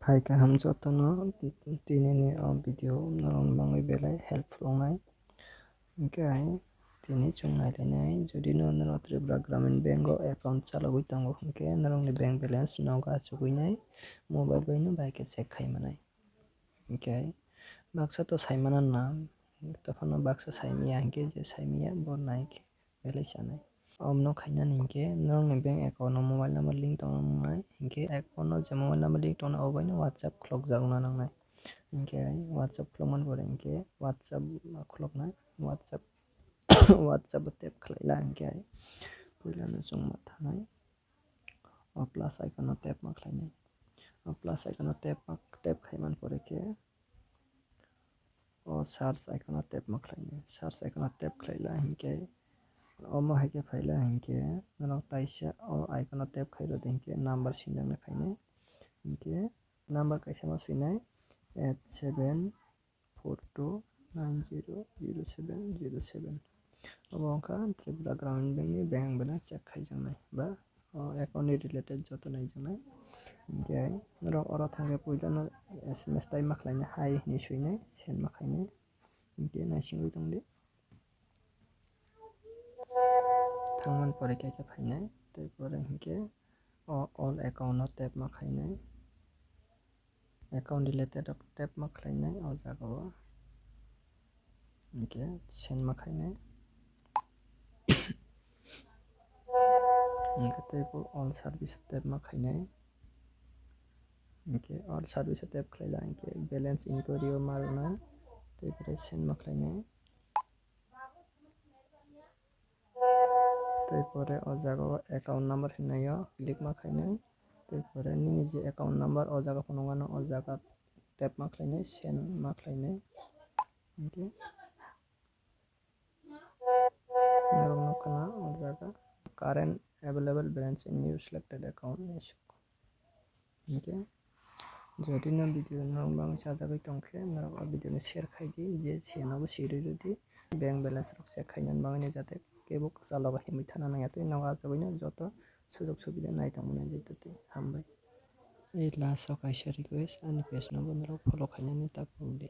Hai kaham jotono tinini video norong bangui belai helpful nai hingke hai tini chung nailainai jodi no norong Tripura Gramin Bank o account chalogui tongo hingke norongni bank balance nogo achukgui nai mobile bai no bai ke check khaimanai hingke hai baksa to saimano na tofano baksa saimaya hingke je saimaya bo naikhe belai sanai omno khainani hingke norongni bank account no mobile number link tongna nangnai hingke account no je mobile number link tongna o bai no WhatsApp kholokjakna nangnai hingke WhatsApp kholokmani pore hingke WhatsApp kholoknai WhatsApp WhatsApp o tap khlaila hingke puila no chungma thanai o plus icon o tap ma khlainai o plus icon o tap khaimani pore khe o search icon o tap ma khlainai search icon o tap khlaila hingke omo haike phaila hingke norok taisa o icon o tap khairodi hingke number sinjaknai phainai hingke number kaisa ma swinai 8742900707 obo wngkha Tripura Gramin Bank ni bank balance check khaijaknai ba account ni related joto naijaknai hingke norok oro thangkhe puila no SMS tai ma khlainai hi hinui swinai send ma khainai hingke naisingui tongdi thangmani pore khe phainai tei pore hingke o all account no tap ma khainai account related o tap ma khlainai o jaga o hingke send ma khainai hingke tei po all service tap ma khainai hingke all service o tap khlaila hingke balance inquiry o ma rwnai tei pore send ma khlainai tei pore o jaga o account number hinai o click ma khainai tei pore nini je account number o jaga phono no o jaga tap ma khlainai send ma khlainai hingke norok nukha na o jaga current available balance in your selected account hingke jodi no video norok bangui sajagui tongkhe norok o video no share khai di je seno sirui rwdi bank balance rok check khainani bagui jate kebo chalogo himui thana naiyatui nogo achukgui no joto sujok subida naitongmani jaitotui hambai ei last o kaisa request ani page no bo norok follow khainani tapudi।